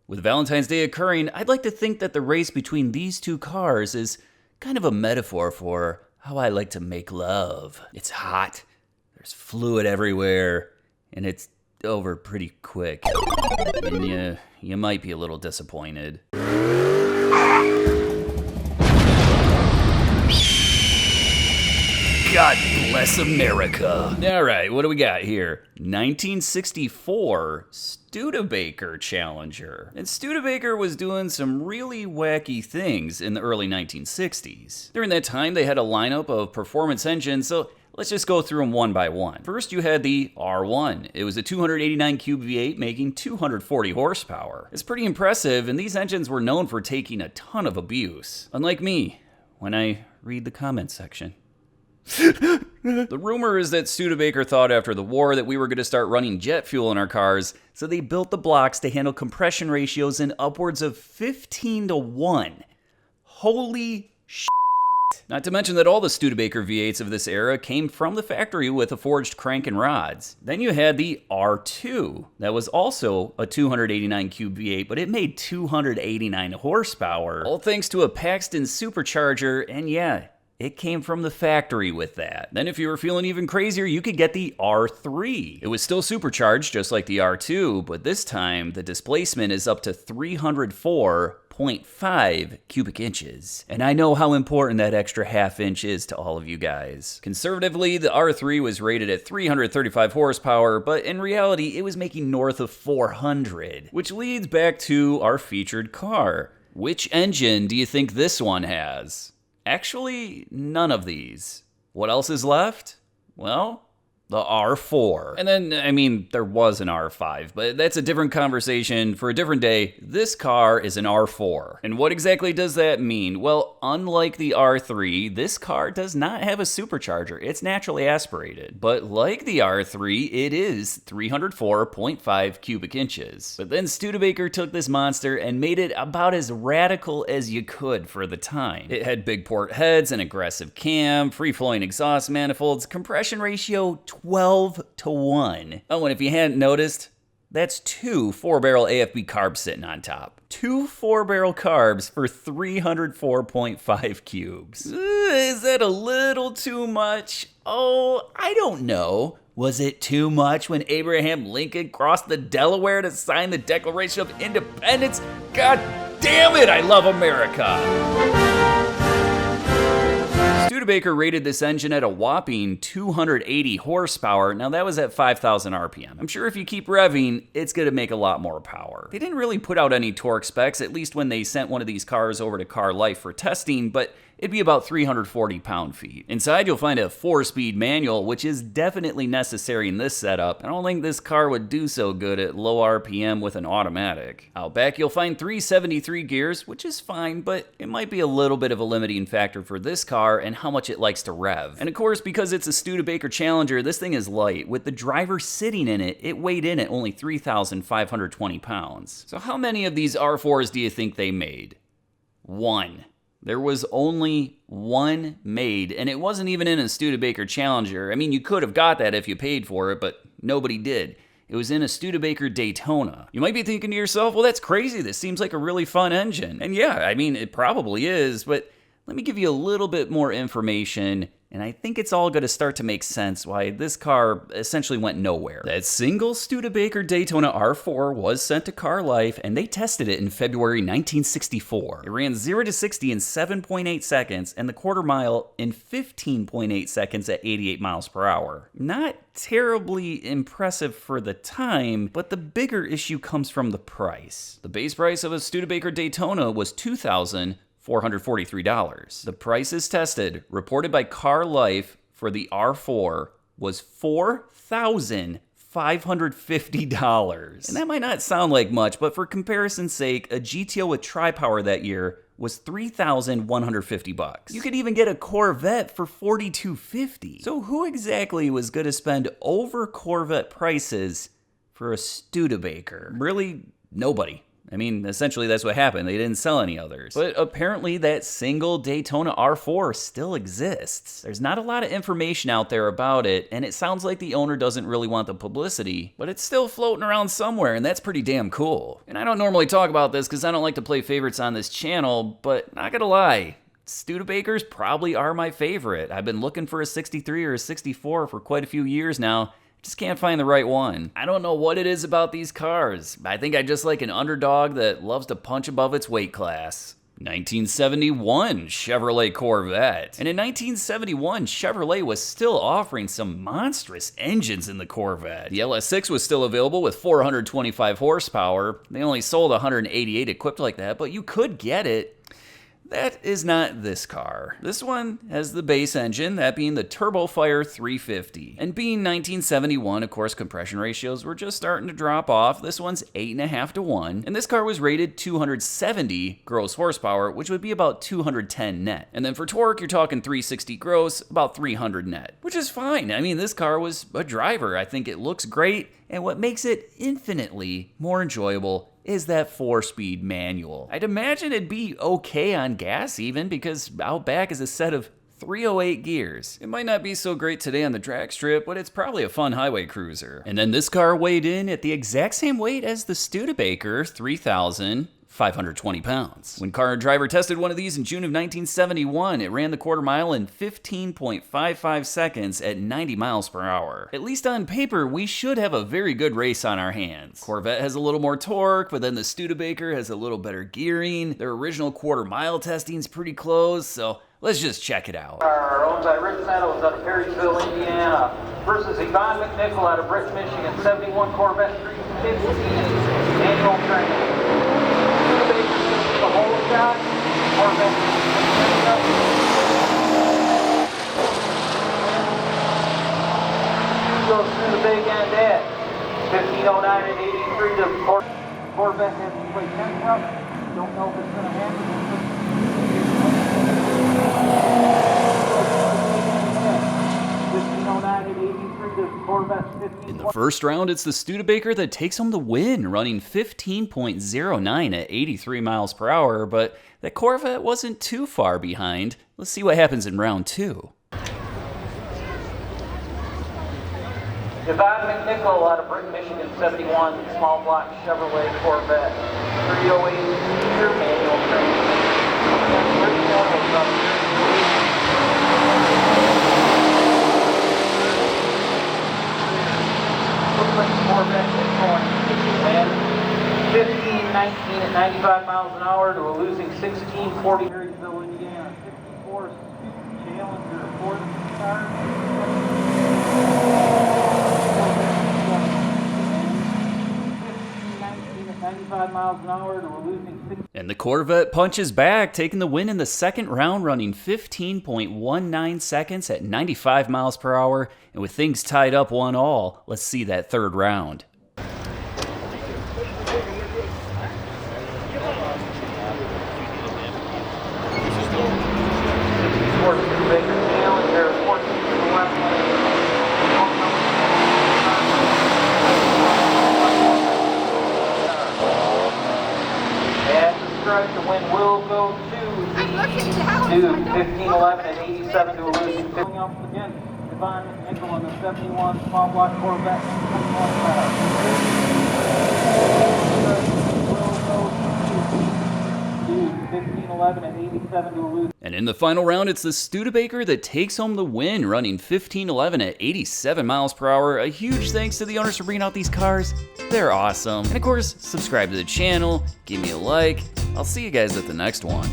With Valentine's Day occurring, I'd like to think that the race between these two cars is kind of a metaphor for how I like to make love. It's hot, there's fluid everywhere, and it's over pretty quick. And you might be a little disappointed. God bless America. All right, what do we got here? 1964 Studebaker Challenger. And Studebaker was doing some really wacky things in the early 1960s. During that time, they had a lineup of performance engines, so let's just go through them one by one. First, you had the R1. It was a 289 cube V8 making 240 horsepower. It's pretty impressive, and these engines were known for taking a ton of abuse. Unlike me, when I read the comment section. The rumor is that Studebaker thought after the war that we were going to start running jet fuel in our cars, so they built the blocks to handle compression ratios in upwards of 15-1. Holy shit. Not to mention that all the Studebaker V8s of this era came from the factory with a forged crank and rods. Then you had the R2. That was also a 289 cube V8, but it made 289 horsepower. All thanks to a Paxton supercharger, and yeah, it came from the factory with that. Then if you were feeling even crazier, you could get the R3. It was still supercharged just like the R2, but this time the displacement is up to 304.5 cubic inches. And I know how important that extra half inch is to all of you guys. Conservatively, the R3 was rated at 335 horsepower, but in reality, it was making north of 400. Which leads back to our featured car. Which engine do you think this one has? Actually, none of these. What else is left? Well, the R4. And then, I mean, there was an R5, but that's a different conversation for a different day. This car is an R4. And what exactly does that mean? Well, unlike the R3, this car does not have a supercharger. It's naturally aspirated. But like the R3, it is 304.5 cubic inches. But then Studebaker took this monster and made it about as radical as you could for the time. It had big port heads, an aggressive cam, free-flowing exhaust manifolds, compression ratio 12-1. Oh, and if you hadn't noticed, that's 2 4-barrel AFB carbs sitting on top. 2 4-barrel carbs for 304.5 cubes. Is that a little too much? Oh, I don't know. Was it too much when Abraham Lincoln crossed the Delaware to sign the Declaration of Independence? God damn it, I love America! Studebaker rated this engine at a whopping 280 horsepower. Now that was at 5,000 RPM. I'm sure if you keep revving, it's gonna make a lot more power. They didn't really put out any torque specs, at least when they sent one of these cars over to Car Life for testing, but it'd be about 340 pound-feet. Inside, you'll find a 4-speed manual, which is definitely necessary in this setup. I don't think this car would do so good at low RPM with an automatic. Out back, you'll find 373 gears, which is fine, but it might be a little bit of a limiting factor for this car and how much it likes to rev. And of course, because it's a Studebaker Challenger, this thing is light. With the driver sitting in it, it weighed in at only 3,520 pounds. So how many of these R4s do you think they made? One. There was only one made, and it wasn't even in a Studebaker Challenger. I mean, you could have got that if you paid for it, but nobody did. It was in a Studebaker Daytona. You might be thinking to yourself, well, that's crazy. This seems like a really fun engine. And yeah, I mean, it probably is, but let me give you a little bit more information, and I think it's all going to start to make sense why this car essentially went nowhere. That single Studebaker Daytona R4 was sent to Car Life, and they tested it in February 1964. It ran 0 to 60 in 7.8 seconds, and the quarter mile in 15.8 seconds at 88 miles per hour. Not terribly impressive for the time, but the bigger issue comes from the price. The base price of a Studebaker Daytona was $2,443. The prices tested, reported by Car Life for the R4, was $4,550. And that might not sound like much, but for comparison's sake, a GTO with tri-power that year was $3,150. You could even get a Corvette for $4,250. So who exactly was going to spend over Corvette prices for a Studebaker? Really, nobody. I mean, essentially that's what happened. They didn't sell any others. But apparently that single Daytona R4 still exists. There's not a lot of information out there about it, and it sounds like the owner doesn't really want the publicity, but it's still floating around somewhere, and that's pretty damn cool. And I don't normally talk about this because I don't like to play favorites on this channel, but not gonna lie, Studebakers probably are my favorite. I've been looking for a 63 or a 64 for quite a few years now. Just can't find the right one. I don't know what it is about these cars. I think I just like an underdog that loves to punch above its weight class. 1971 Chevrolet Corvette. And in 1971, Chevrolet was still offering some monstrous engines in the Corvette. The LS6 was still available with 425 horsepower. They only sold 188 equipped like that, but you could get it. That is not this car. This one has the base engine, that being the Turbofire 350. And being 1971, of course, compression ratios were just starting to drop off. This one's 8.5 to 1. And this car was rated 270 gross horsepower, which would be about 210 net. And then for torque, you're talking 360 gross, about 300 net, which is fine. I mean, this car was a driver. I think it looks great. And what makes it infinitely more enjoyable is that 4-speed manual. I'd imagine it'd be okay on gas even, because out back is a set of 308 gears. It might not be so great today on the drag strip, but it's probably a fun highway cruiser. And then this car weighed in at the exact same weight as the Studebaker 3,520 pounds. When Car and Driver tested one of these in June of 1971, it ran the quarter mile in 15.55 seconds at 90 miles per hour. At least on paper, we should have a very good race on our hands. Corvette has a little more torque, but then the Studebaker has a little better gearing. Their original quarter mile testing's pretty close, so let's just check it out. Owned by Rick Meadows out of Perrysville, Indiana, versus Yvonne McNichol out of Brick, Michigan, 71 Corvette 350 manual training. The whole shot, Corvette. Goes through the big end at 1509 and 83 to Corvette has to play 10 up. Don't know if it's going to happen. In the first round, it's the Studebaker that takes home the win, running 15.09 at 83 miles per hour, but that Corvette wasn't too far behind. Let's see what happens in round 2. Yvonne McNichol out of Brick, Michigan, 71, small block Chevrolet Corvette, 308 gear manual training. Corvette is going 15, 19 at 95 miles an hour to a losing 1640. Perrysville, Indiana, 64 Challenger R4 car. 95 miles an hour to a losing 6. And the Corvette punches back, taking the win in the second round, running 15.19 seconds at 95 miles per hour. And with things tied up 1-1, let's see that third round. Studebaker Challenger R4 to the left. The win will go to 1511 and 87 to a losing. Going up again, Yvonne McNichol on the 71 small block Corvette. Will go to 1511 and 87 to a losing. And in the final round, it's the Studebaker that takes home the win, running 1511 at 87 miles per hour. A huge thanks to the owners for bringing out these cars. They're awesome. And of course, subscribe to the channel, give me a like. I'll see you guys at the next one.